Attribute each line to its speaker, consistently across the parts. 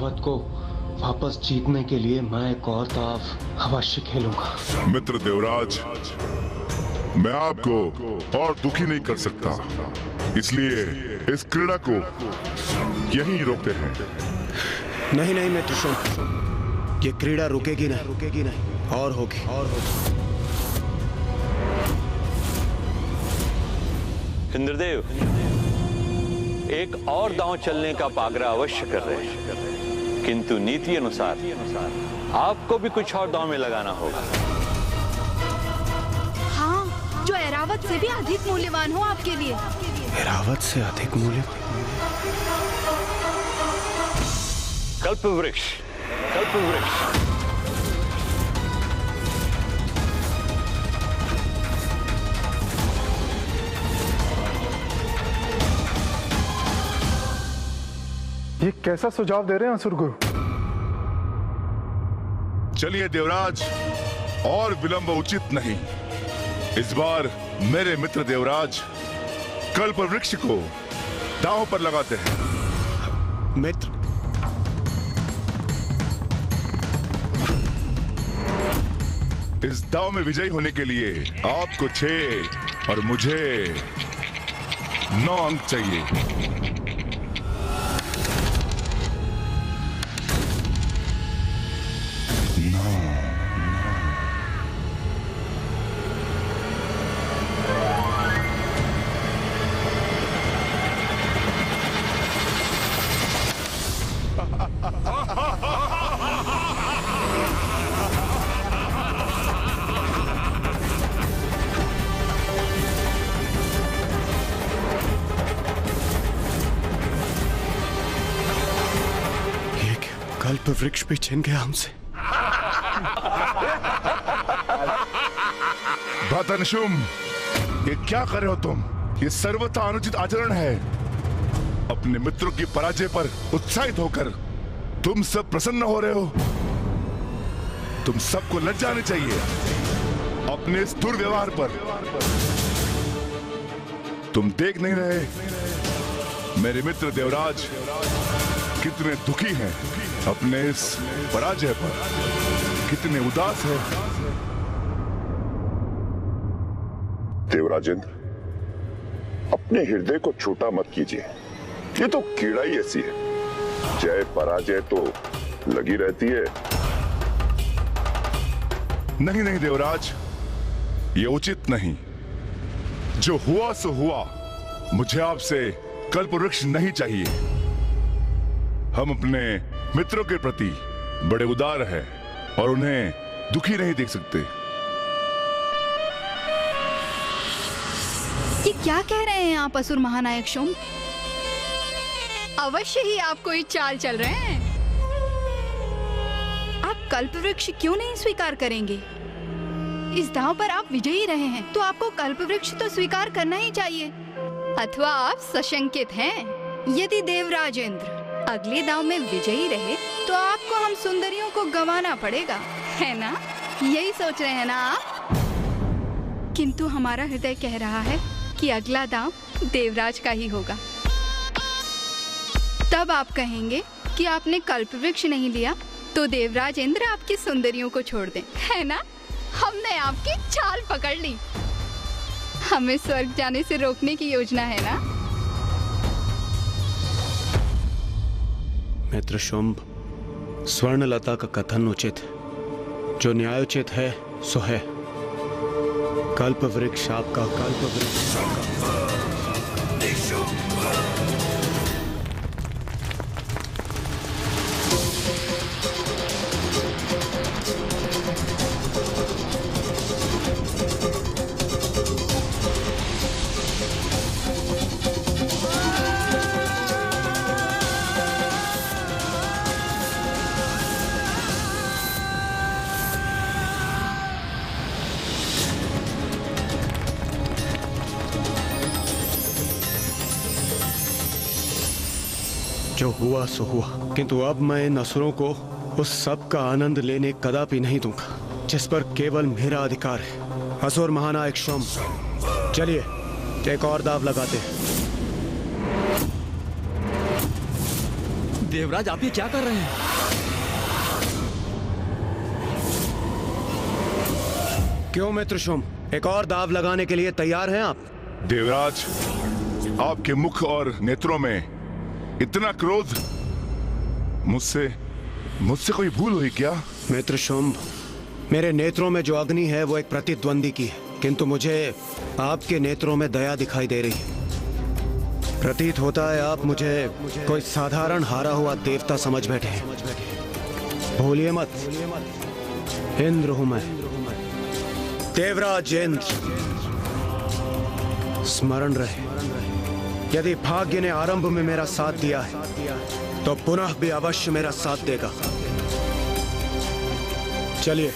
Speaker 1: ऐरावत को वापस जीतने के लिए मैं एक और दाव अवश्य खेलूंगा।
Speaker 2: मित्र देवराज, मैं आपको और दुखी नहीं कर सकता, इसलिए इस क्रीड़ा को यहीं रोकते हैं।
Speaker 3: नहीं नहीं मित्र शुंभ, ये क्रीड़ा रुकेगी नहीं और होगी।
Speaker 4: इंद्रदेव एक और दांव चलने का पागरा अवश्य कर रहे हैं, किंतु नीति अनुसार आपको भी कुछ और दांव में लगाना होगा।
Speaker 5: हाँ, जो ऐरावत से भी अधिक मूल्यवान हो आपके लिए।
Speaker 3: ऐरावत से अधिक मूल्यवान?
Speaker 4: कल्पवृक्ष।
Speaker 6: ये कैसा सुझाव दे रहे हैं असुर गुरु?
Speaker 2: चलिए देवराज, और विलंब उचित नहीं। इस बार मेरे मित्र देवराज कल्प वृक्ष को दांव पर लगाते हैं।
Speaker 3: मित्र,
Speaker 2: इस दांव में विजयी होने के लिए आपको 6 और मुझे 9 अंक चाहिए।
Speaker 3: कल्प वृक्ष भी छिन गया हमसे।
Speaker 2: भ्रातनशुम, ये क्या कर रहे हो तुम? ये सर्वथा अनुचित आचरण है। अपने मित्रों की पराजय पर उत्साहित होकर तुम सब प्रसन्न हो रहे हो। तुम सबको लज्जा आनी चाहिए अपने इस दुर्व्यवहार पर। तुम देख नहीं रहे मेरे मित्र देवराज कितने दुखी हैं अपने इस पराजय पर, कितने उदास है।
Speaker 7: देवराजेंद्र, अपने हृदय को छोटा मत कीजिए। ये तो कीड़ा ही ऐसी है, जय पराजय तो लगी रहती है।
Speaker 2: नहीं देवराज, ये उचित नहीं। जो हुआ सो हुआ। मुझे आपसे कल्प वृक्ष नहीं चाहिए। हम अपने मित्रों के प्रति बड़े उदार हैं और उन्हें दुखी नहीं देख सकते।
Speaker 5: ये क्या कह रहे हैं आप असुर महानायक शुंभ? अवश्य ही आप कोई चाल चल रहे हैं। आप कल्पवृक्ष क्यों नहीं स्वीकार करेंगे? इस दांव पर आप विजयी रहे हैं, तो आपको कल्पवृक्ष तो स्वीकार करना ही चाहिए। अथवा आप सशंकित हैं? यदि देवराजेंद्र अगले दांव में विजयी रहे तो आपको हम सुंदरियों को गंवाना पड़ेगा, है ना? यही सोच रहे हैं ना आप? किंतु हमारा हृदय कह रहा है कि अगला दांव देवराज का ही होगा। तब आप कहेंगे कि आपने कल्पवृक्ष नहीं लिया तो देवराज इंद्र आपकी सुंदरियों को छोड़ दें, है ना? हमने आपकी चाल पकड़ ली। हमें स्वर्ग जाने से रोकने की योजना है ना?
Speaker 3: मित्र शुंभ, स्वर्णलता का कथन उचित है। जो न्यायोचित है सो है। कल्प वृक्ष आपका, कल्प वृक्ष आपका। जो हुआ सो हुआ, किंतु अब मैं इन असुरों को उस सब का आनंद लेने कदापि नहीं दूंगा जिस पर केवल मेरा अधिकार है। असुर महानायक शुंभ, चलिए एक और दाव लगाते हैं।
Speaker 8: देवराज, आप ये क्या कर रहे हैं?
Speaker 3: क्यों मित्र शुम, एक और दाव लगाने के लिए तैयार हैं आप?
Speaker 2: देवराज, आपके मुख और नेत्रों में इतना क्रोध, मुझसे कोई भूल हुई क्या?
Speaker 3: मित्र शुंभ, मेरे नेत्रों में जो अग्नि है वो एक प्रतिद्वंदी की है, किंतु मुझे आपके नेत्रों में दया दिखाई दे रही है। प्रतीत होता है आप मुझे कोई साधारण हारा हुआ देवता समझ बैठे हैं। भूलिए मत, इंद्र हूं मैं, देवराज इंद्र। स्मरण रहे, यदि भाग्य ने आरंभ में मेरा साथ दिया है तो पुनः भी अवश्य मेरा साथ देगा। चलिए।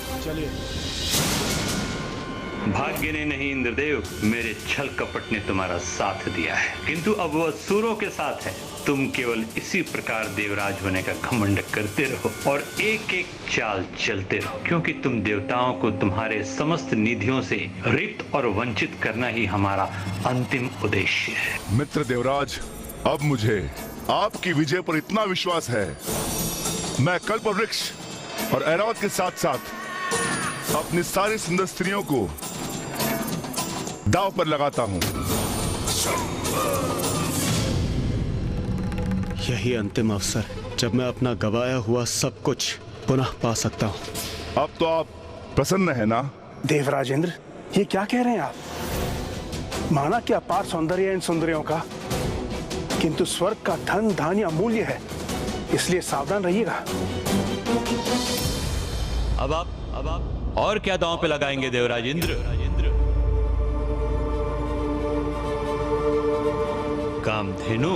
Speaker 4: भाग्य ने नहीं इंद्रदेव, मेरे छल कपट ने तुम्हारा साथ दिया है, किंतु अब वह असुरों के साथ है। तुम केवल इसी प्रकार देवराज होने का घमंड करते रहो और एक एक चाल चलते रहो, क्योंकि तुम देवताओं को तुम्हारे समस्त निधियों से रिक्त और वंचित करना ही हमारा अंतिम उद्देश्य है।
Speaker 2: मित्र देवराज, अब मुझे आपकी विजय पर इतना विश्वास है, मैं कल्पवृक्ष और ऐरावत के साथ साथ अपनी सारी सुंदर स्त्रियों को दांव पर लगाता हूं।
Speaker 3: यही अंतिम अवसर जब मैं अपना गवाया हुआ सब कुछ पुनः पा सकता हूं।
Speaker 2: अब तो आप प्रसन्न है ना?
Speaker 6: देवराजेंद्र, ये क्या कह रहे हैं आप? माना कि अपार सौंदर्य इन सुंदरियों का, किंतु स्वर्ग का धन धान्य अमूल्य है, इसलिए सावधान रहिएगा।
Speaker 4: अब आप और क्या दांव पे लगाएंगे देवराज इंद्र? कामधेनु।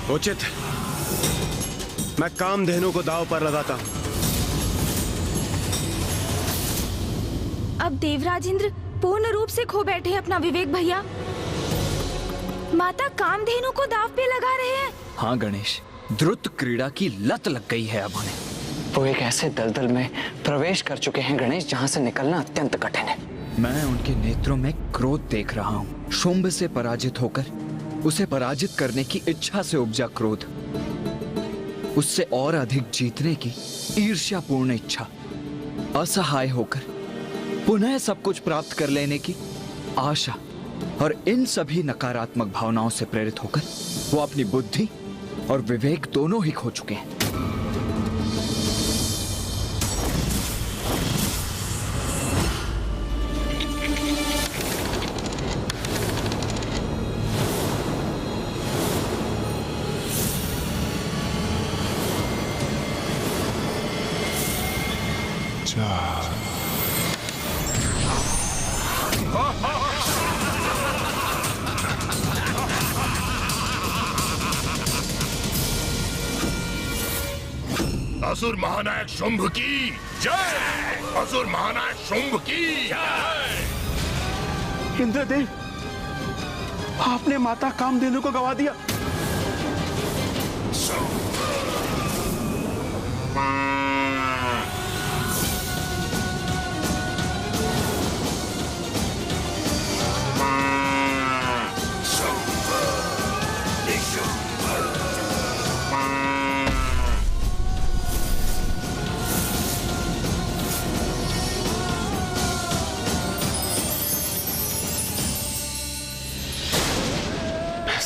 Speaker 3: उचित, मैं कामधेनु को दांव पर लगाता हूं।
Speaker 9: अब देवराज इंद्र पूर्ण रूप से खो बैठे हैं अपना विवेक भैया। माता कामधेनु को दांव पे लगा रहे हैं।
Speaker 8: हाँ गणेश, द्रुत क्रीड़ा की लत लग गई है अब उन्हें।
Speaker 10: वो एक ऐसे दलदल में प्रवेश कर चुके हैं गणेश, जहां से निकलना अत्यंत कठिन है।
Speaker 8: मैं उनके नेत्रों में क्रोध देख रहा हूँ। शुंभ से पराजित होकर उसे पराजित करने की इच्छा से उपजा क्रोध, उससे और अधिक जीतने की ईर्ष्यापूर्ण इच्छा, असहाय होकर पुनः सब कुछ प्राप्त कर लेने की आशा, और इन सभी नकारात्मक भावनाओं से प्रेरित होकर वो अपनी बुद्धि और विवेक दोनों ही खो चुके हैं।
Speaker 2: असुर महानायक शुंभ की जय! असुर महानायक शुंभ की जय!
Speaker 6: इंद्रदेव, आपने माता कामधेनु को गवा दिया।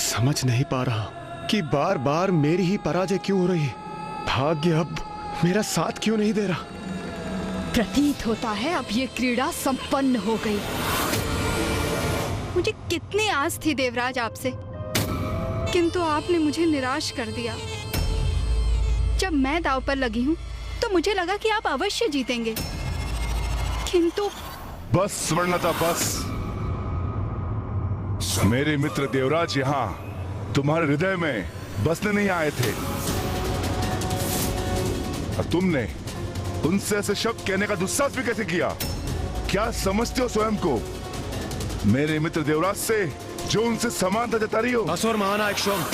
Speaker 3: समझ नहीं पा रहा कि बार बार मेरी ही पराजय क्यों हो रही है। भाग्य अब मेरा साथ क्यों नहीं दे रहा।
Speaker 5: प्रतीत होता है अब ये क्रीड़ा संपन्न हो गई। मुझे कितनी आस थी देवराज आपसे, किंतु आपने मुझे निराश कर दिया। जब मैं दांव पर लगी हूँ तो मुझे लगा कि आप अवश्य जीतेंगे, किंतु
Speaker 2: बस स्वर्णता, बस। मेरे मित्र देवराज यहाँ तुम्हारे हृदय में बसने नहीं आए थे, और तुमने उनसे ऐसे शब्द कहने का दुस्साहस भी कैसे किया? क्या समझते हो स्वयं को मेरे मित्र देवराज से, जो उनसे समानता जता रही हो?
Speaker 3: असुर महानायक शुंभ,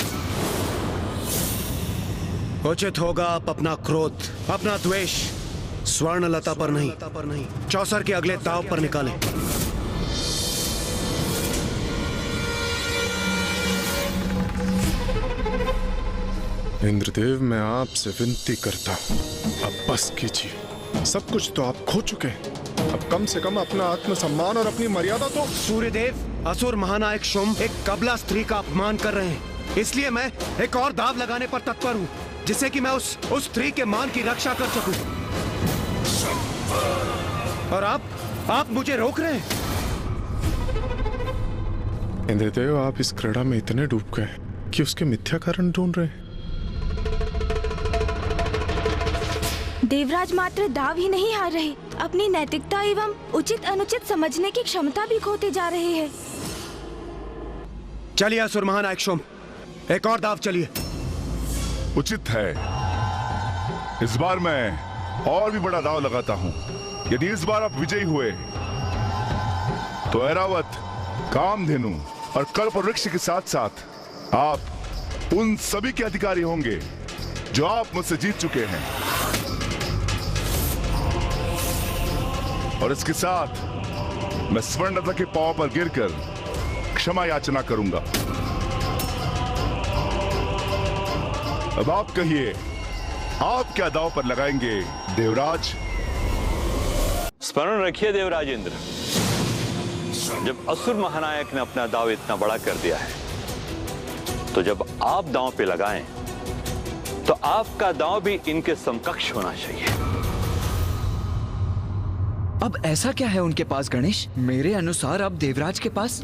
Speaker 3: उचित होगा आप अपना क्रोध, अपना द्वेष स्वर्णलता पर नहीं, चौसर के अगले दाव पर निकालें।
Speaker 11: इंद्रदेव, मैं आपसे विनती करता हूँ, अब बस कीजिए। सब कुछ तो आप खो चुके हैं, अब कम से कम अपना आत्मसम्मान और अपनी मर्यादा तो।
Speaker 3: सूर्यदेव, असुर महानायक शुंभ एक कबला स्त्री का अपमान कर रहे हैं, इसलिए मैं एक और दाव लगाने पर तत्पर हूँ, जिससे कि मैं उस स्त्री के मान की रक्षा कर सकूं। और आप मुझे रोक रहे हैं।
Speaker 11: इंद्रदेव, आप इस क्रीड़ा में इतने डूब गए कि उसके मिथ्या कारण ढूंढ रहे हैं।
Speaker 9: देवराज मात्र दाव ही नहीं हार रहे, अपनी नैतिकता एवं उचित अनुचित समझने की क्षमता भी खोते जा रहे हैं।
Speaker 3: चलिए असुर महानायक शुंभ, एक और दाव चलिए।
Speaker 2: उचित है। इस बार मैं और भी बड़ा दाव लगाता हूं। यदि इस बार आप विजयी हुए तो ऐरावत, कामधेनु और कल्पवृक्ष के साथ साथ आप उन सभी के अधिकारी होंगे जो आप मुझसे जीत चुके हैं। और इसके साथ मैं स्वर्णलता के पांव पर गिरकर क्षमा याचना करूंगा। अब आप कहिए, आप क्या दांव पर लगाएंगे देवराज?
Speaker 4: स्मरण रखिए देवराज इंद्र, जब असुर महानायक ने अपना दांव इतना बड़ा कर दिया है, तो जब आप दांव पे लगाएं तो आपका दांव भी इनके समकक्ष होना चाहिए।
Speaker 8: अब ऐसा क्या है उनके पास गणेश? मेरे अनुसार अब देवराज के पास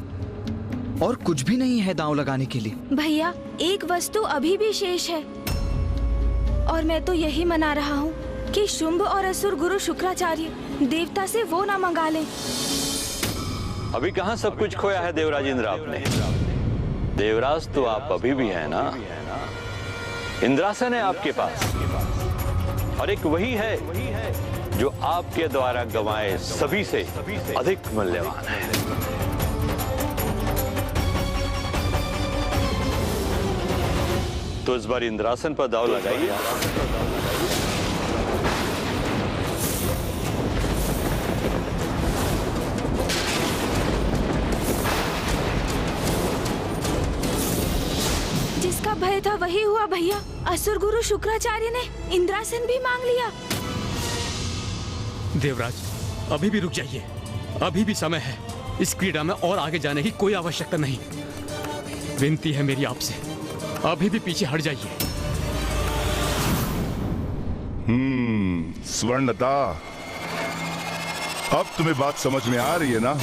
Speaker 8: और कुछ भी नहीं है दांव लगाने के लिए।
Speaker 9: भैया, एक वस्तु अभी भी शेष है, और मैं तो यही मना रहा हूँ कि शुंभ और असुर गुरु शुक्राचार्य देवता से वो ना मंगा लें।
Speaker 4: अभी कहां सब कुछ खोया है देवराज इंद्र आपने? देवराज तो आप अभी भी है ना। इंद्रासन है आपके पास, और एक वही है जो आपके द्वारा गंवाए सभी से अधिक मूल्यवान है। तो इस बार इंद्रासन पर दांव लगाइए।
Speaker 9: जिसका भय था वही हुआ भैया। असुर गुरु शुक्राचार्य ने इंद्रासन भी मांग लिया।
Speaker 12: देवराज, अभी भी रुक जाइए, अभी भी समय है। इस क्रीड़ा में और आगे जाने की कोई आवश्यकता नहीं। विनती है मेरी आपसे, अभी भी पीछे हट जाइए।
Speaker 2: स्वर्णलता, अब तुम्हें बात समझ में आ रही है ना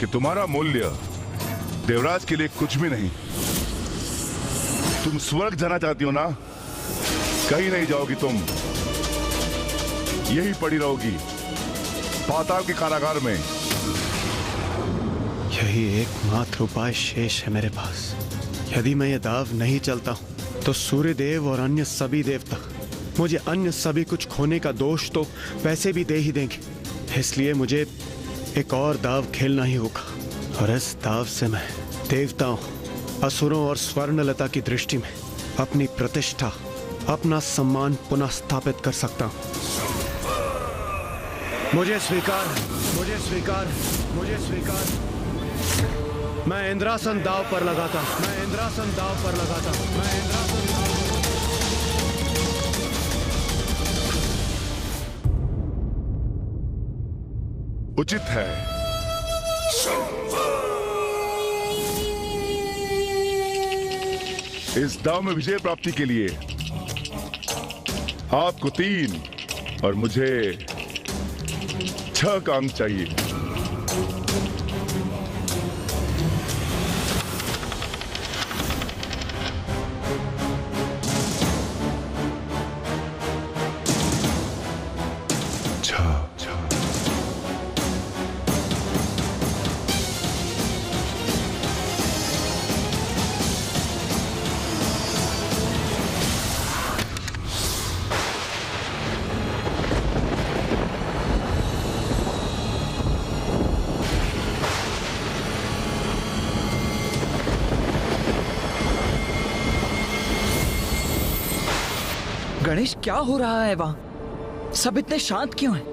Speaker 2: कि तुम्हारा मूल्य देवराज के लिए कुछ भी नहीं। तुम स्वर्ग जाना चाहती हो ना? कहीं नहीं जाओगी तुम, यही पड़ी रहोगी पाताल के कारागार में।
Speaker 3: यही एकमात्र उपाय शेष है मेरे पास। यदि मैं ये दाव नहीं चलता हूं तो सूर्यदेव और अन्य सभी देवता मुझे अन्य सभी कुछ खोने का दोष तो वैसे भी दे ही देंगे। इसलिए मुझे एक और दाव खेलना ही होगा, और इस दाव से मैं देवताओं, असुरों और स्वर्णलता की दृष्टि में अपनी प्रतिष्ठा, अपना सम्मान पुनः स्थापित कर सकता हूं। मुझे स्वीकार, मुझे स्वीकार, मुझे स्वीकार। मैं इंद्रासन दाव पर लगाता हूं, मैं इंद्रासन दाव पर लगाता हूं, मैं इंद्रासन दाव पर।
Speaker 2: उचित है। इस दाव में विजय प्राप्ति के लिए आपको 3 और मुझे 6 का अंक चाहिए।
Speaker 8: गणेश, क्या हो रहा है वहां? सब इतने शांत क्यों हैं?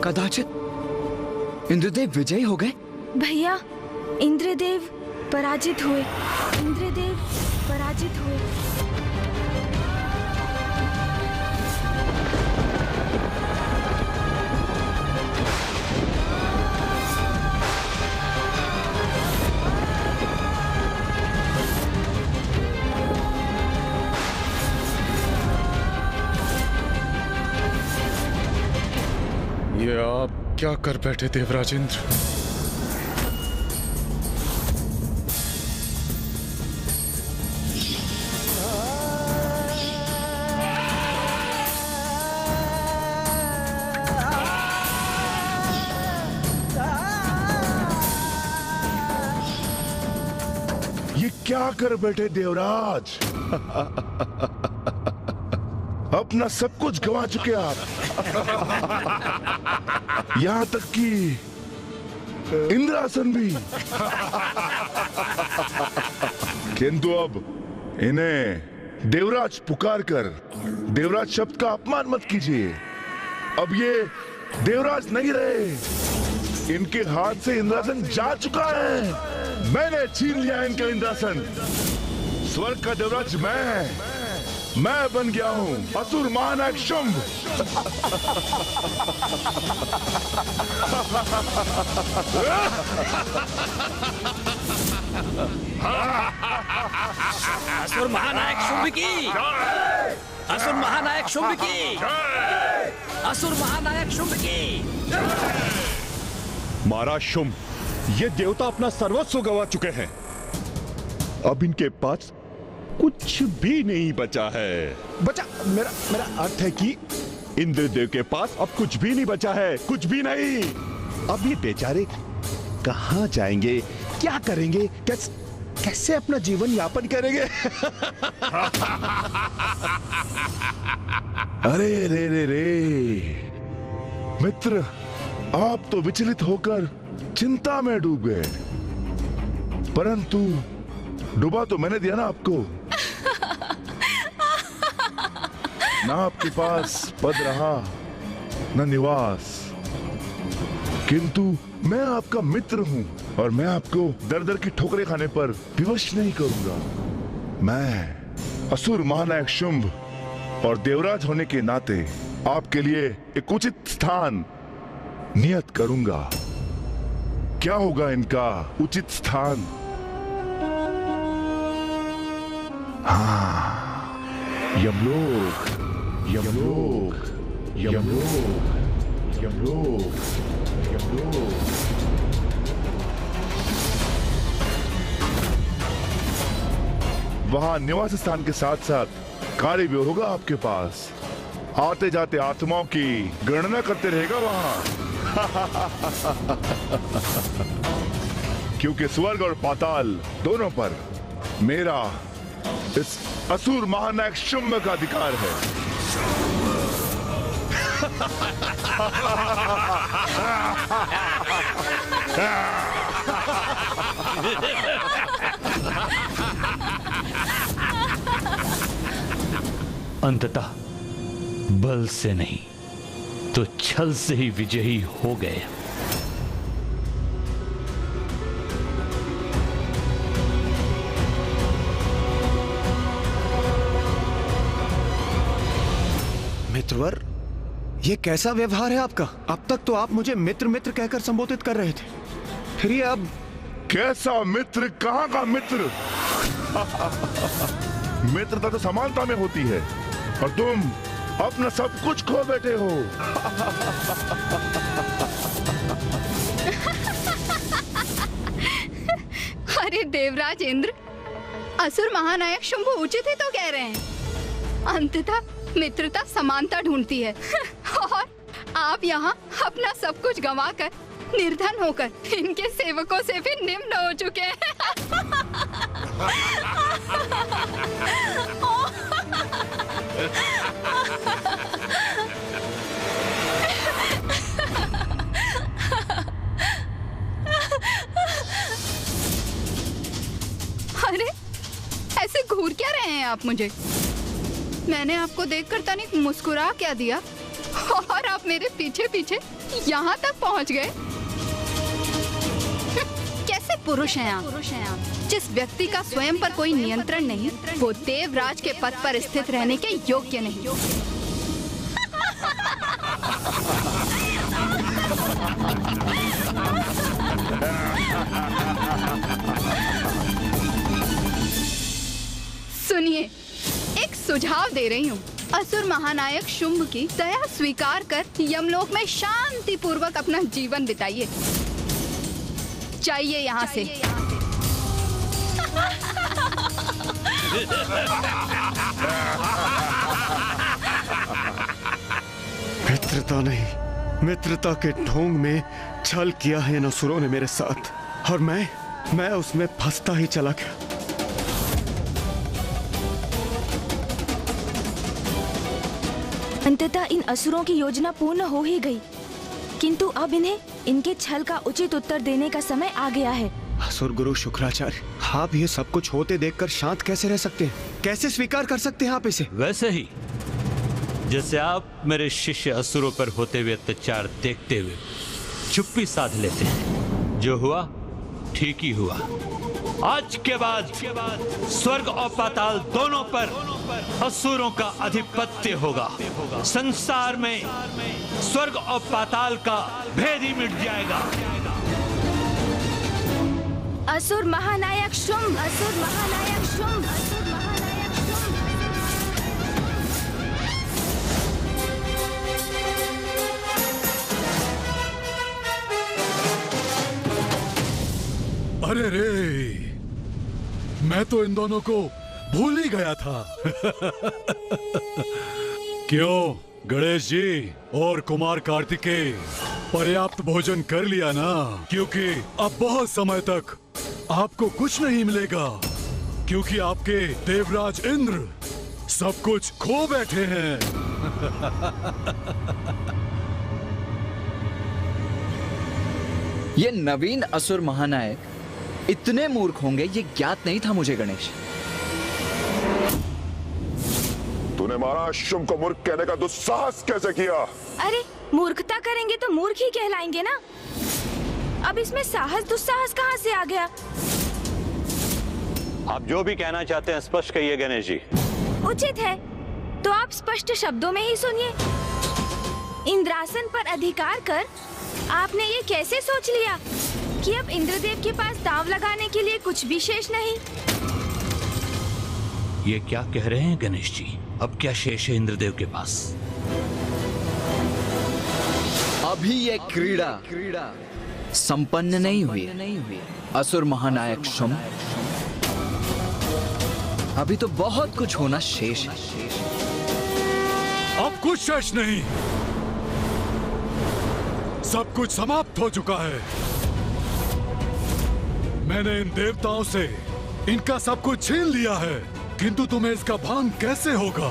Speaker 8: कदाचित इंद्रदेव विजयी हो गए?
Speaker 9: भैया, इंद्रदेव पराजित हुए। इंद्रदेव पराजित हुए।
Speaker 11: ये आप क्या कर बैठे देवराज इंद्र?
Speaker 2: ये क्या कर बैठे देवराज? अपना सब कुछ गंवा चुके आप। यहां तक कि इंद्रासन भी। किंतु अब इन्हें देवराज पुकार कर देवराज शब्द का अपमान मत कीजिए। अब ये देवराज नहीं रहे। इनके हाथ से इंद्रासन जा चुका है। मैंने छीन लिया इनका इंद्रासन। स्वर्ग का देवराज मैं बन गया हूं, असुर महानायक शुंभ।
Speaker 13: असुर महानायक शुंभ की, असुर महानायक शुंभ की, असुर महानायक शुंभ की।
Speaker 14: महाराज शुंभ, ये देवता अपना सर्वस्व गंवा चुके हैं। अब इनके पास कुछ भी नहीं बचा है। बचा मेरा अर्थ है कि इंद्रदेव के पास अब कुछ भी नहीं बचा है, कुछ भी नहीं। अब ये बेचारे कहां जाएंगे, क्या करेंगे, कैसे अपना जीवन यापन करेंगे?
Speaker 2: अरे रे रे रे मित्र, आप तो विचलित होकर चिंता में डूब गए, परंतु डूबा तो मैंने दिया ना आपको। ना आपके पास पद रहा, न निवास, किंतु मैं आपका मित्र हूं और मैं आपको दर दर की ठोकरें खाने पर विवश नहीं करूंगा। मैं असुर महानायक शुंभ और देवराज होने के नाते आपके लिए एक उचित स्थान नियत करूंगा। क्या होगा इनका उचित स्थान? हाँ, यमलोक, यमलोक, यमलोक, यमलोक, यमलोक। वहां निवास स्थान के साथ साथ कार्य भी होगा आपके पास। आते जाते आत्माओं की गणना करते रहेगा वहां। क्योंकि स्वर्ग और पाताल दोनों पर मेरा इस असुर महानायक शुंभ का अधिकार है।
Speaker 4: अंततः बल से नहीं तो छल से ही विजयी हो गए।
Speaker 3: मित्रवर, ये कैसा व्यवहार है आपका? अब तक तो आप मुझे मित्र मित्र कहकर संबोधित कर रहे थे, फिर ये अब
Speaker 2: कैसा मित्र? कहां का मित्र? मित्रता तो समानता में होती है और तुम अपना सब कुछ खो बैठे हो।
Speaker 5: अरे देवराज इंद्र, असुर महानायक शुंभ उचित ही तो कह रहे हैं। अंततः मित्रता समानता ढूंढती है और आप यहाँ अपना सब कुछ गंवाकर निर्धन होकर इनके सेवकों से भी निम्न हो चुके हैं। अरे ऐसे घूर क्या रहे हैं आप मुझे? मैंने आपको देखकर तनिक मुस्कुरा क्या दिया और आप मेरे पीछे पीछे यहाँ तक पहुँच गए। कैसे पुरुष हैं आप? जिस व्यक्ति का स्वयं पर कोई नियंत्रण नहीं, वो देवराज के पद पर स्थित रहने के योग्य नहीं। सुनिए, एक सुझाव दे रही हूँ। असुर महानायक शुंभ की दया स्वीकार कर यमलोक में शांति पूर्वक अपना जीवन बिताइए। जाइए यहाँ से।
Speaker 3: मित्रता नहीं, मित्रता के ढोंग में छल किया है इन असुरों ने मेरे साथ, और मैं उसमें फंसता ही चला गया।
Speaker 9: अंततः इन असुरों की योजना पूर्ण हो ही गई, किंतु अब इन्हें इनके छल का उचित उत्तर देने का समय आ गया है।
Speaker 3: असुर गुरु शुक्राचार्य, आप ये सब कुछ होते देखकर शांत कैसे रह सकते हैं? कैसे स्वीकार कर सकते हैं आप इसे?
Speaker 4: वैसे ही जैसे आप मेरे शिष्य असुरों पर होते हुए अत्याचार देखते हुए चुप्पी साध लेते हैं। जो हुआ ठीक ही हुआ। आज के बाद स्वर्ग और पाताल दोनों पर असुरों का आधिपत्य होगा। संसार में स्वर्ग और पाताल का भेद ही मिट जाएगा।
Speaker 9: असुर महानायक शुंभ, असुर महानायक शुंभ, असुर महानायक शुंभ।
Speaker 15: अरे रे, मैं तो इन दोनों को भूल ही गया था। क्यों गणेश जी और कुमार कार्तिकेय, पर्याप्त भोजन कर लिया ना? क्योंकि अब बहुत समय तक आपको कुछ नहीं मिलेगा, क्योंकि आपके देवराज इंद्र सब कुछ खो बैठे हैं।
Speaker 8: ये नवीन असुर महानायक इतने मूर्ख होंगे ये ज्ञात नहीं था मुझे गणेश।
Speaker 7: तूने महाराज शुंभ को मूर्ख कहने का दुस्साहस कैसे किया?
Speaker 9: अरे मूर्खता करेंगे तो मूर्ख ही कहलाएंगे ना। अब इसमें साहस दुस्साहस कहाँ से आ गया?
Speaker 4: आप जो भी कहना चाहते हैं स्पष्ट कहिए गणेश जी।
Speaker 9: उचित है तो आप स्पष्ट शब्दों में ही सुनिए। इंद्रासन पर अधिकार कर आपने ये कैसे सोच लिया कि अब इंद्रदेव के पास दांव लगाने के लिए कुछ भी शेष नहीं?
Speaker 4: ये क्या कह रहे हैं गणेश जी? अब क्या शेष है इंद्रदेव के पास?
Speaker 8: अभी ये क्रीड़ा संपन्न नहीं हुई। असुर महानायक शुंभ, अभी तो बहुत कुछ होना शेष है।
Speaker 15: अब कुछ शेष नहीं, सब कुछ समाप्त हो चुका है। मैंने इन देवताओं से इनका सब कुछ छीन लिया है, किंतु तुम्हें इसका भान कैसे होगा?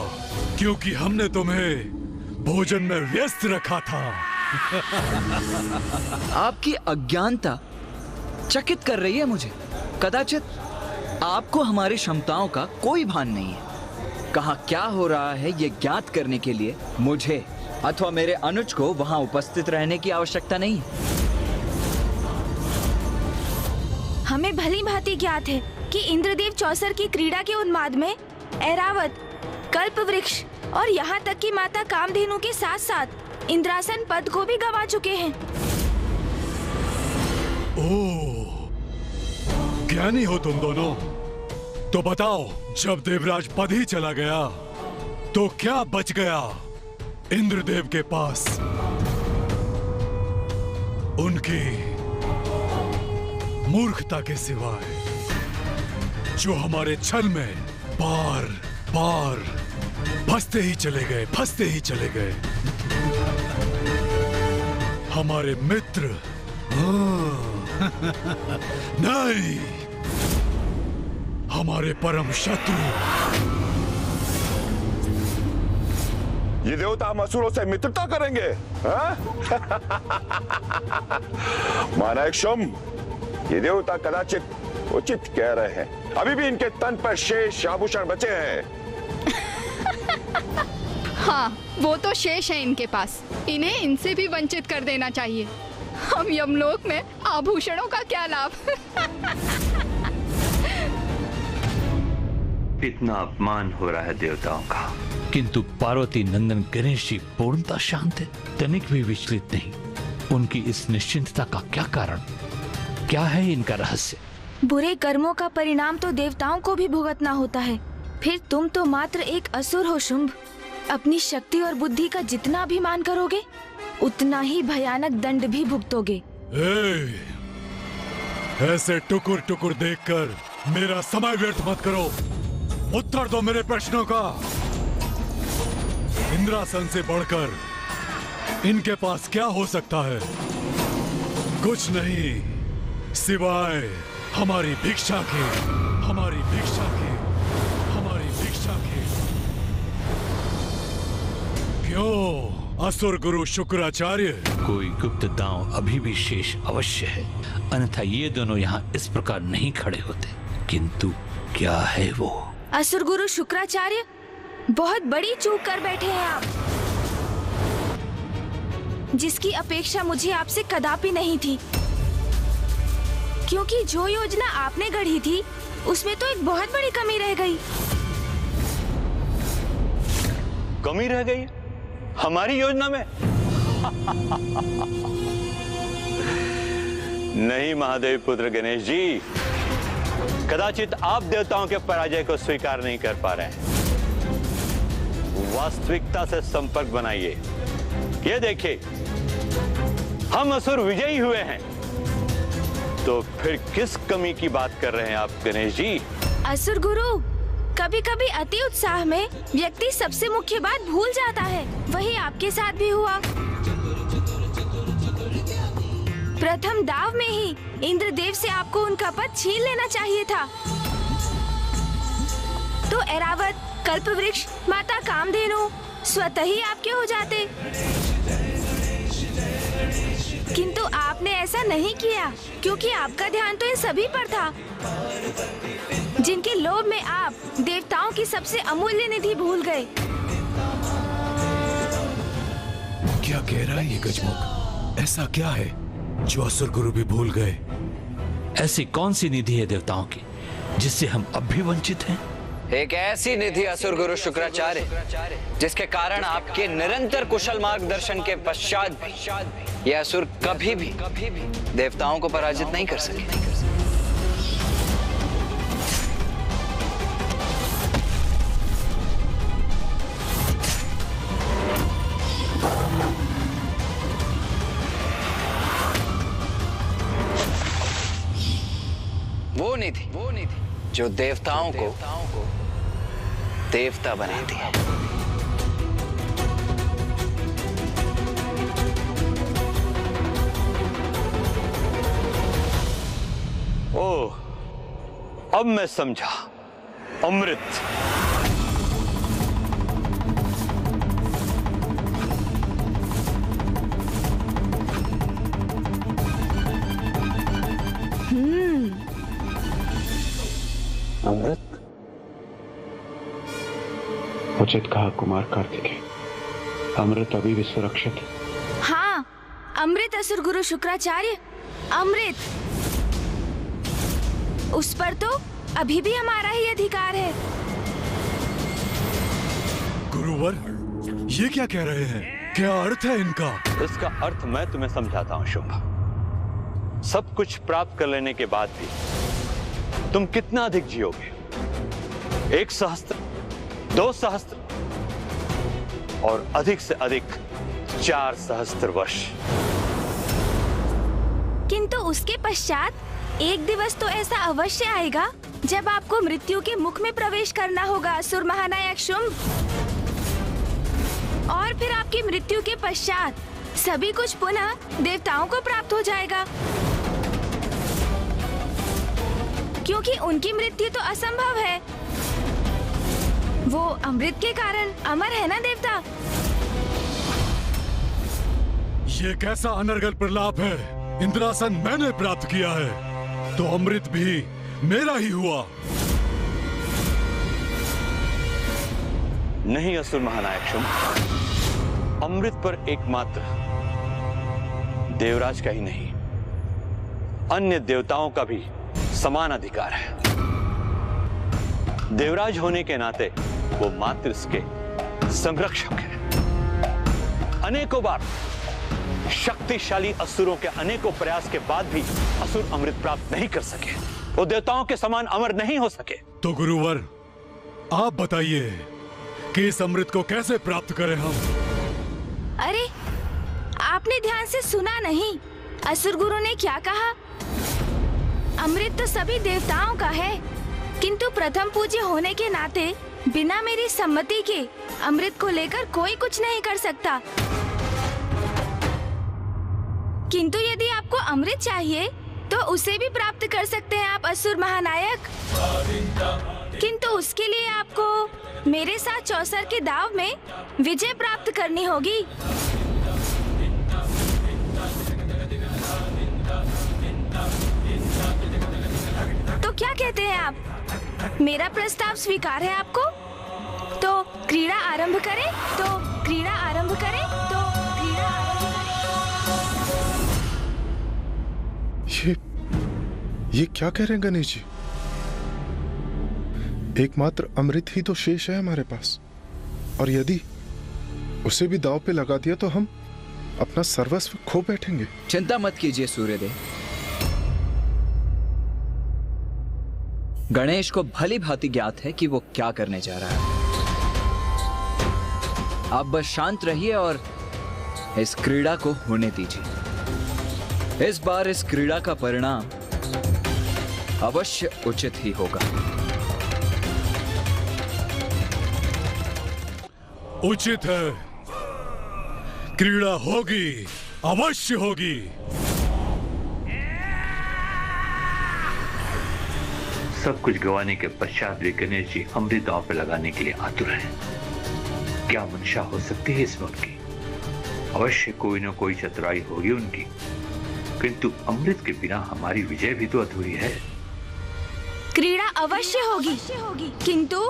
Speaker 15: क्योंकि हमने तुम्हें भोजन में व्यस्त रखा था।
Speaker 8: आपकी अज्ञानता चकित कर रही है मुझे। कदाचित आपको हमारी क्षमताओं का कोई भान नहीं है। कहाँ क्या हो रहा है ये ज्ञात करने के लिए मुझे अथवा मेरे अनुज को वहां उपस्थित रहने की आवश्यकता नहीं है।
Speaker 9: हमें भली भांति ज्ञात है कि इंद्रदेव चौसर की क्रीड़ा के उन्माद में ऐरावत, कल्पवृक्ष और यहाँ तक कि माता कामधेनु के साथ साथ इंद्रासन पद को भी गंवा चुके हैं।
Speaker 15: ओह, ज्ञानी हो तुम दोनों। तो बताओ, जब देवराज पद ही चला गया तो क्या बच गया इंद्रदेव के पास? उनकी मूर्खता के सिवाय, जो हमारे छल में बार बार फंसते ही चले गए। हमारे मित्र नहीं, हमारे परम शत्रु।
Speaker 7: ये देवता हम असुरों से मित्रता करेंगे? महानायक शुंभ, ये देवता कदाचित उचित कह रहे हैं। अभी भी इनके तन पर शेष आभूषण बचे हैं।
Speaker 5: हाँ, वो तो शेष है इनके पास। इन्हें इनसे भी वंचित कर देना चाहिए। हम यमलोक में आभूषणों का क्या लाभ।
Speaker 4: इतना अपमान हो रहा है देवताओं का,
Speaker 16: किंतु पार्वती नंदन गणेश जी पूर्णतः शांत है, तनिक भी विचलित नहीं। उनकी इस निश्चिंतता का क्या कारण, क्या है इनका रहस्य?
Speaker 9: बुरे कर्मों का परिणाम तो देवताओं को भी भुगतना होता है। फिर तुम तो मात्र एक असुर हो शुंभ। अपनी शक्ति और बुद्धि का जितना अभिमान करोगे, उतना ही भयानक दंड भी भुगतोगे।
Speaker 15: ऐसे टुकुर टुकुर देखकर मेरा समय व्यर्थ मत करो। उत्तर दो मेरे प्रश्नों का। इंद्रासन से बढ़कर इनके पास क्या हो सकता है? कुछ नहीं, सिवाय हमारी भिक्षा के, हमारी भिक्षा के, हमारी भिक्षा के। क्यों असुर गुरु शुक्राचार्य?
Speaker 16: कोई गुप्त दांव अभी भी शेष अवश्य है, अन्यथा ये दोनों यहाँ इस प्रकार नहीं खड़े होते। किंतु क्या है वो?
Speaker 9: असुर गुरु शुक्राचार्य, बहुत बड़ी चूक कर बैठे हैं आप, जिसकी अपेक्षा मुझे आपसे कदापि नहीं थी। क्योंकि जो योजना आपने गढ़ी थी, उसमें तो एक बहुत बड़ी कमी रह गई।
Speaker 4: कमी रह गई हमारी योजना में? नहीं महादेव पुत्र गणेश जी, कदाचित आप देवताओं के पराजय को स्वीकार नहीं कर पा रहे हैं। वास्तविकता से संपर्क बनाइए। ये देखिए, हम असुर विजयी हुए हैं, तो फिर किस कमी की बात कर रहे हैं आप गणेश जी?
Speaker 9: असुर गुरु, कभी कभी अति उत्साह में व्यक्ति सबसे मुख्य बात भूल जाता है। वही आपके साथ भी हुआ। प्रथम दाव में ही इंद्रदेव से आपको उनका पद छीन लेना चाहिए था। तो ऐरावत, कल्पवृक्ष, माता कामधेनु स्वतः ही आपके हो जाते। किंतु आपने ऐसा नहीं किया, क्योंकि आपका ध्यान तो इन सभी पर था, जिनके लोभ में आप देवताओं की सबसे अमूल्य निधि भूल गए।
Speaker 15: क्या कह रहा है ये गजमुख? ऐसा क्या है जो असुर गुरु भी भूल गए?
Speaker 16: ऐसी कौन सी निधि है देवताओं की जिससे हम अब भी वंचित हैं?
Speaker 10: एक ऐसी निधि असुर गुरु शुक्राचार्य, जिसके कारण आपके निरंतर कुशल मार्गदर्शन के पश्चात भी ये असुर कभी भी देवताओं को पराजित नहीं कर सके। वो निधि जो देवताओं को देवता बनाती है।
Speaker 4: ओह, अब मैं समझा। अमृत।
Speaker 6: अमृत? उचित कहा कुमार कार्तिकेय, अमृत अभी भी सुरक्षित है।
Speaker 9: हाँ, अमृत असुर गुरु शुक्राचार्य, अमृत। उस पर तो अभी भी हमारा ही अधिकार है।
Speaker 15: गुरुवर, ये क्या कह रहे हैं? क्या अर्थ है इनका?
Speaker 4: इसका अर्थ मैं तुम्हें समझाता हूँ शुंभ। सब कुछ प्राप्त कर लेने के बाद भी तुम कितना अधिक जियोगे? 1 सहस्त्र, 2 सहस्त्र और अधिक से अधिक 4 सहस्त्र वर्ष।
Speaker 9: किंतु उसके पश्चात एक दिवस तो ऐसा अवश्य आएगा जब आपको मृत्यु के मुख में प्रवेश करना होगा, असुर महानायक शुंभ। और फिर आपकी मृत्यु के पश्चात सभी कुछ पुनः देवताओं को प्राप्त हो जाएगा, क्योंकि उनकी मृत्यु तो असंभव है। वो अमृत के कारण अमर है ना देवता।
Speaker 15: ये कैसा अनर्गल प्रलाप है? इंद्रासन मैंने प्राप्त किया है, तो अमृत भी मेरा ही हुआ।
Speaker 4: नहीं असुर महानायक शुंभ, अमृत पर एकमात्र देवराज का ही नहीं, अन्य देवताओं का भी समान अधिकार है। देवराज होने के नाते वो मात्र इसके संरक्षक है। अनेकों बार शक्तिशाली असुरों के अनेकों प्रयास के बाद भी असुर अमृत प्राप्त नहीं कर सके, वो देवताओं के समान अमर नहीं हो सके।
Speaker 15: तो गुरुवर, आप बताइए कि इस अमृत को कैसे प्राप्त करें हम?
Speaker 9: अरे, आपने ध्यान से सुना नहीं? असुर गुरु ने क्या कहा? अमृत तो सभी देवताओं का है, किंतु प्रथम पूज्य होने के नाते बिना मेरी सम्मति के अमृत को लेकर कोई कुछ नहीं कर सकता। किंतु यदि आपको अमृत चाहिए तो उसे भी प्राप्त कर सकते हैं आप असुर महानायक। किंतु उसके लिए आपको मेरे साथ चौसर के दाव में विजय प्राप्त करनी होगी। तो क्या कहते हैं आप? मेरा प्रस्ताव स्वीकार है आपको? तो क्रीड़ा आरंभ करें, तो क्रीड़ा आरंभ करें, तो क्रीड़ा आरंभ
Speaker 11: करें। ये क्या कह रहे हैं गणेश जी? एकमात्र अमृत ही तो शेष है हमारे पास, और यदि उसे भी दांव पे लगा दिया तो हम अपना सर्वस्व खो बैठेंगे।
Speaker 8: चिंता मत कीजिए सूर्यदेव, गणेश को भली भांति ज्ञात है कि वो क्या करने जा रहा है। आप बस शांत रहिए और इस क्रीड़ा को होने दीजिए। इस बार इस क्रीड़ा का परिणाम अवश्य उचित ही होगा।
Speaker 15: उचित है, क्रीड़ा होगी, अवश्य होगी।
Speaker 4: सब कुछ गंवाने के पश्चात भी गणेश जी अमृत दांव पे लगाने के लिए आतुर हैं। क्या मंशा हो सकती है इसमें उनकी? अवश्य कोई न कोई चतुराई होगी उनकी, किंतु अमृत के बिना हमारी विजय भी तो अधूरी है।
Speaker 9: क्रीड़ा अवश्य होगी, किंतु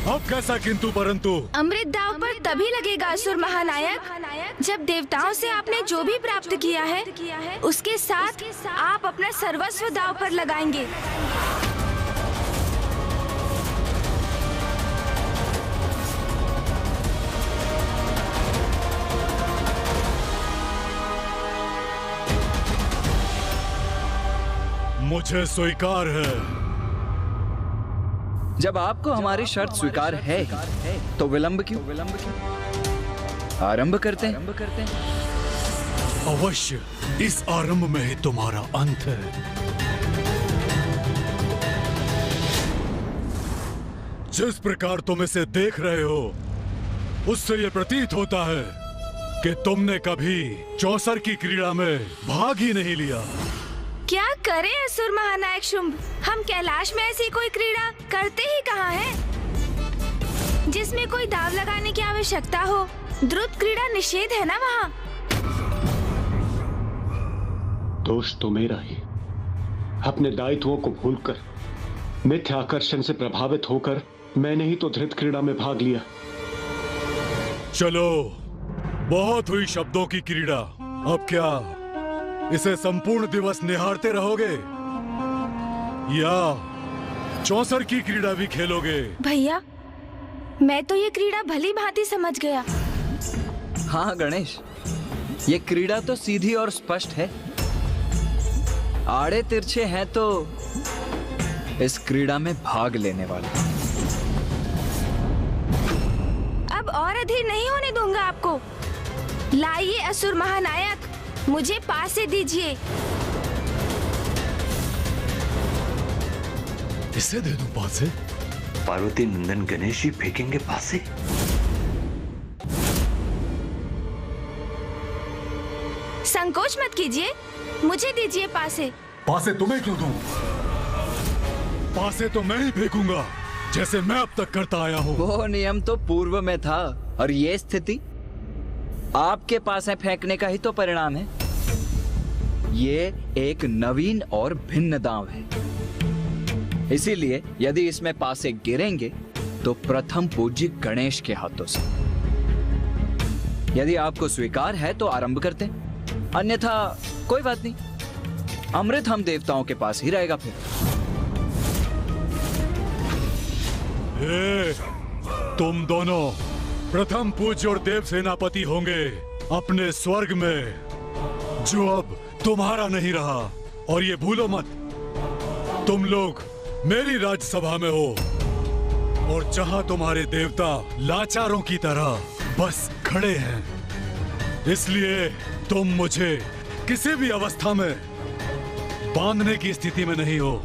Speaker 15: अब कैसा किंतु परंतु?
Speaker 9: अमृत दांव पर तभी लगेगा असुर महानायक जब देवताओं से आपने जो भी प्राप्त किया है उसके साथ आप अपना सर्वस्व दांव पर लगाएंगे।
Speaker 15: मुझे स्वीकार है।
Speaker 8: जब आपको हमारी शर्त स्वीकार है तो विलंब क्यों? आरंभ करते हैं।
Speaker 15: अवश्य, इस आरंभ में ही तुम्हारा अंत है। जिस प्रकार तुम इसे देख रहे हो उससे यह प्रतीत होता है कि तुमने कभी चौसर की क्रीड़ा में भाग ही नहीं लिया।
Speaker 9: क्या करें असुर महानायक शुंभ, हम कैलाश में ऐसी कोई क्रीड़ा करते ही कहाँ हैं जिसमें कोई दाव लगाने की आवश्यकता हो। द्रुत क्रीड़ा निषेध है ना वहाँ।
Speaker 1: दोष तो मेरा ही। अपने दायित्वों को भूलकर, मिथ्या आकर्षण से प्रभावित होकर मैंने ही तो धृत क्रीड़ा में भाग लिया।
Speaker 15: चलो, बहुत हुई शब्दों की क्रीड़ा। अब क्या इसे संपूर्ण दिवस निहारते रहोगे या चौसर की क्रीड़ा भी खेलोगे?
Speaker 9: भैया, मैं तो ये क्रीड़ा भली भांति समझ गया।
Speaker 8: हाँ गणेश, ये क्रीड़ा तो सीधी और स्पष्ट है। आड़े तिरछे हैं तो इस क्रीड़ा में भाग लेने वाले।
Speaker 9: अब और अधीर नहीं होने दूंगा आपको। लाइए असुर महानायक, मुझे पासे दीजिए।
Speaker 15: इसे दे दूं पासे?
Speaker 4: पार्वती नंदन गणेश जी फेंकेंगे पासे?
Speaker 9: संकोच मत कीजिए, मुझे दीजिए पासे।
Speaker 15: पासे तुम्हें क्यों दूं? पासे तो मैं ही फेंकूंगा, जैसे मैं अब तक करता आया हूँ।
Speaker 8: वो नियम तो पूर्व में था, और ये स्थिति आपके पास है फेंकने का ही तो परिणाम है। ये एक नवीन और भिन्न दांव है। इसीलिए यदि इसमें पासे गिरेंगे तो प्रथम पूज्य गणेश के हाथों से। यदि आपको स्वीकार है तो आरंभ करते, अन्यथा कोई बात नहीं, अमृत हम देवताओं के पास ही रहेगा फिर।
Speaker 15: तुम दोनों प्रथम पूज्य और देव सेनापति होंगे अपने स्वर्ग में, जो अब तुम्हारा नहीं रहा। और ये भूलो मत, तुम लोग मेरी राज्यसभा में हो, और जहां तुम्हारे देवता लाचारों की तरह बस खड़े हैं, इसलिए तुम मुझे किसी भी अवस्था में बांधने की स्थिति में नहीं हो।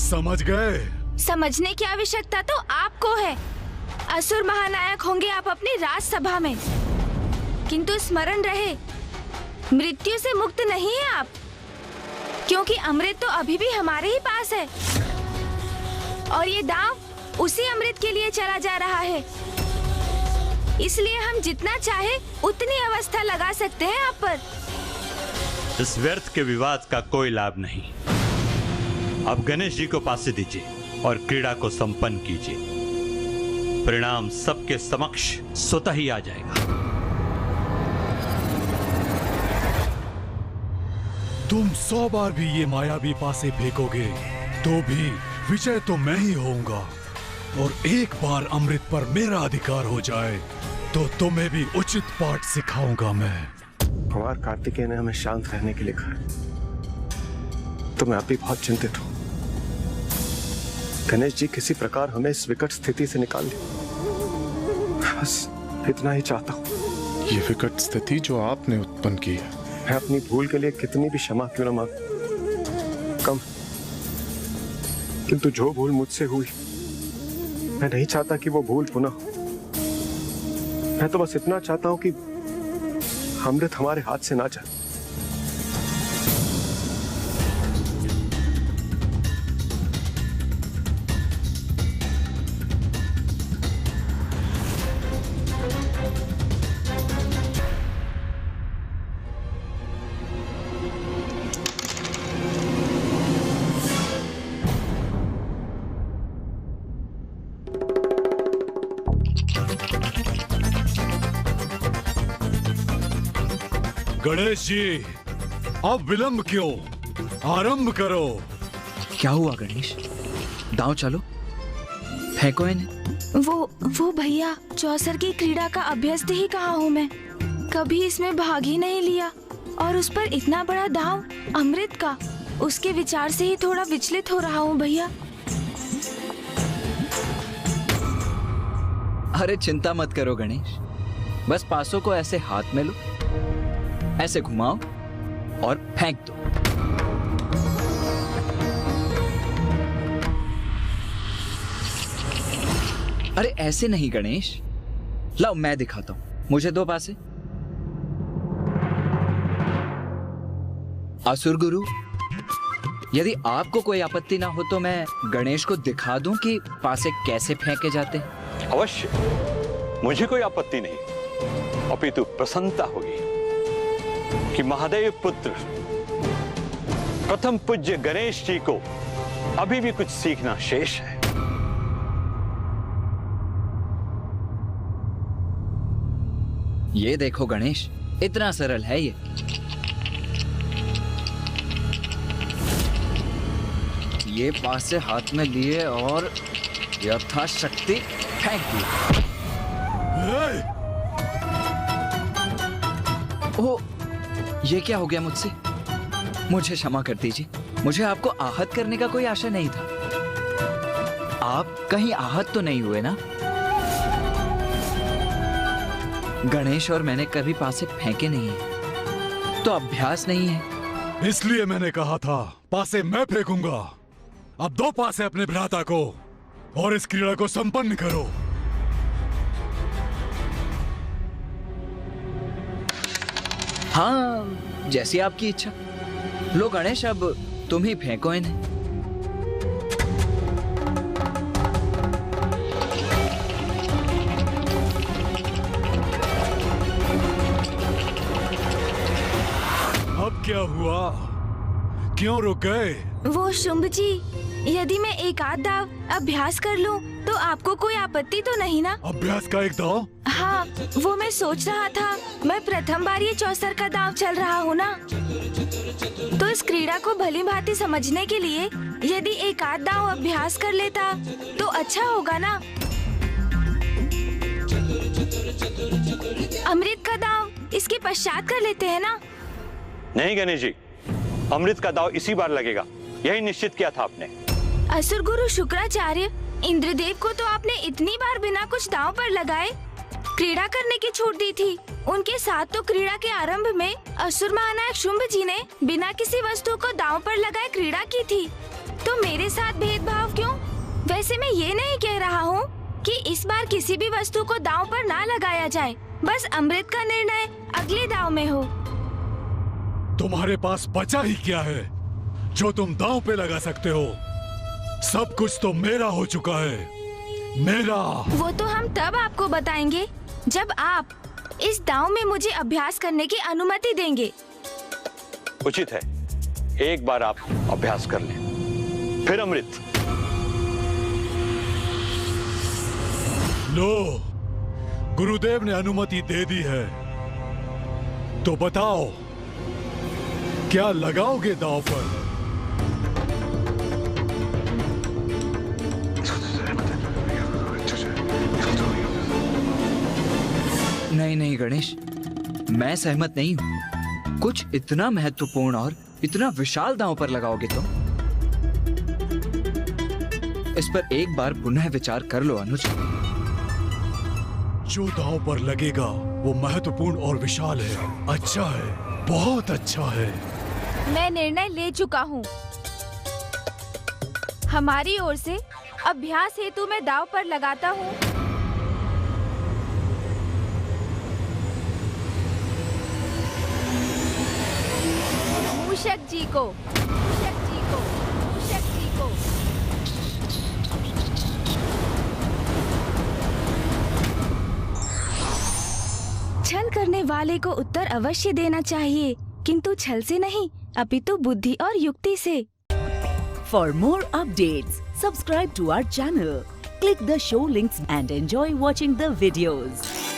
Speaker 15: समझ गए?
Speaker 9: समझने की आवश्यकता तो आपको है। असुर महानायक होंगे आप अपनी राज्यसभा में, किंतु स्मरण रहे, मृत्यु से मुक्त नहीं है आप, क्योंकि अमृत तो अभी भी हमारे ही पास है, और ये दांव उसी अमृत के लिए चला जा रहा है। इसलिए हम जितना चाहे उतनी अवस्था लगा सकते हैं आप पर।
Speaker 4: इस व्यर्थ के विवाद का कोई लाभ नहीं। अब गणेश जी को पासे दीजिए और क्रीड़ा को संपन्न कीजिए। परिणाम सबके समक्ष स्वतः ही आ जाएगा।
Speaker 15: तुम 100 बार भी ये मायावी पासे फेंकोगे तो भी विजय तो मैं ही होऊंगा, और एक बार अमृत पर मेरा अधिकार हो जाए तो तुम्हें भी उचित पाठ सिखाऊंगा मैं।
Speaker 6: कुमार कार्तिकेय ने हमें शांत रहने के लिए कहा, तो मैं अभी बहुत चिंतित हूं। गणेश जी किसी प्रकार हमें इस विकट स्थिति से निकाल दे, बस इतना ही चाहता हूं।
Speaker 11: ये विकट स्थिति जो आपने उत्पन्न की है,
Speaker 6: मैं अपनी भूल के लिए कितनी भी क्षमा क्यों न मांग कम, किंतु जो भूल मुझसे हुई, मैं नहीं चाहता कि वो भूल पुनः हो। मैं तो बस इतना चाहता हूं कि अमृत हमारे हाथ से ना जाए।
Speaker 15: गणेश जी, अब विलंब क्यों? आरंभ करो।
Speaker 8: क्या हुआ गणेश? दांव चलो, फेंको इन्हें।
Speaker 9: वो भैया, चौसर की क्रीड़ा का अभ्यस्त ही कहा हूँ मैं, कभी इसमें भाग ही नहीं लिया, और उस पर इतना बड़ा दांव अमृत का, उसके विचार से ही थोड़ा विचलित हो रहा हूँ भैया।
Speaker 8: अरे चिंता मत करो गणेश, बस पासों को ऐसे हाथ में लो, ऐसे घुमाओ और फेंक दो। अरे ऐसे नहीं गणेश, लाओ मैं दिखाता हूं, मुझे दो पासे। असुर गुरु, यदि आपको कोई आपत्ति ना हो तो मैं गणेश को दिखा दूं कि पासे कैसे फेंके जाते हैं।
Speaker 4: अवश्य, मुझे कोई आपत्ति नहीं, अपितु प्रसन्नता होगी कि महादेव पुत्र प्रथम पूज्य गणेश जी को अभी भी कुछ सीखना शेष है।
Speaker 8: ये देखो गणेश, इतना सरल है ये पासे हाथ में लिए और यथाशक्ति फेंक दिए। ओह, ये क्या हो गया मुझसे? मुझे क्षमा कर दीजिए, मुझे आपको आहत करने का कोई आशा नहीं था। आप कहीं आहत तो नहीं हुए ना? गणेश और मैंने कभी पासे फेंके नहीं है, तो अभ्यास नहीं है।
Speaker 15: इसलिए मैंने कहा था पासे मैं फेंकूंगा। अब दो पासे अपने भ्राता को और इस क्रीड़ा को संपन्न करो।
Speaker 8: हाँ, जैसी आपकी इच्छा। लो गणेश, अब तुम ही फेंको इन्हें।
Speaker 15: अब क्या हुआ? क्यों रुक गए?
Speaker 9: वो शुंभ जी, यदि मैं एक आध दाव अभ्यास कर लूं, तो आपको कोई आपत्ति तो नहीं ना?
Speaker 15: अभ्यास का एक दाव?
Speaker 9: हाँ, वो मैं सोच रहा था, मैं प्रथम बार ये चौसर का दाव चल रहा हूँ ना, तो इस क्रीड़ा को भली भांति समझने के लिए यदि एक आध दाव अभ्यास कर लेता तो अच्छा होगा ना। अमृत का दाव इसके पश्चात कर लेते हैं ना?
Speaker 4: नहीं गणेश जी, अमृत का दाव इसी बार लगेगा, यही निश्चित किया था आपने।
Speaker 9: असुर गुरु शुक्राचार्य, इंद्रदेव को तो आपने इतनी बार बिना कुछ दांव पर लगाए क्रीड़ा करने की छूट दी थी। उनके साथ तो क्रीड़ा के आरंभ में असुर महानायक शुंभ जी ने बिना किसी वस्तु को दांव पर लगाए क्रीड़ा की थी, तो मेरे साथ भेदभाव क्यों? वैसे मैं ये नहीं कह रहा हूँ कि इस बार किसी भी वस्तु को दांव पर ना लगाया जाए, बस अमृत का निर्णय अगले दांव में हो।
Speaker 15: तुम्हारे पास बचा ही क्या है जो तुम दांव पे लगा सकते हो? सब कुछ तो मेरा हो चुका है, मेरा।
Speaker 9: वो तो हम तब आपको बताएंगे जब आप इस दांव में मुझे अभ्यास करने की अनुमति देंगे।
Speaker 4: उचित है, एक बार आप अभ्यास कर लें, फिर अमृत।
Speaker 15: लो, गुरुदेव ने अनुमति दे दी है, तो बताओ क्या लगाओगे दांव पर?
Speaker 8: नहीं नहीं गणेश, मैं सहमत नहीं हूँ। कुछ इतना महत्वपूर्ण और इतना विशाल दांव पर लगाओगे तुम? इस पर एक बार पुनः विचार कर लो अनुज।
Speaker 15: जो दांव पर लगेगा वो महत्वपूर्ण और विशाल है, अच्छा है, बहुत अच्छा है।
Speaker 9: मैं निर्णय ले चुका हूँ। हमारी ओर से अभ्यास हेतु मैं दांव पर लगाता हूँ मूषक जी को, मूषक जी को, मूषक जी को। छल करने वाले को उत्तर अवश्य देना चाहिए, किंतु छल से नहीं, अपितु बुद्धि और युक्ति से।
Speaker 17: For more updates, subscribe to our channel, click the show links and enjoy watching the videos.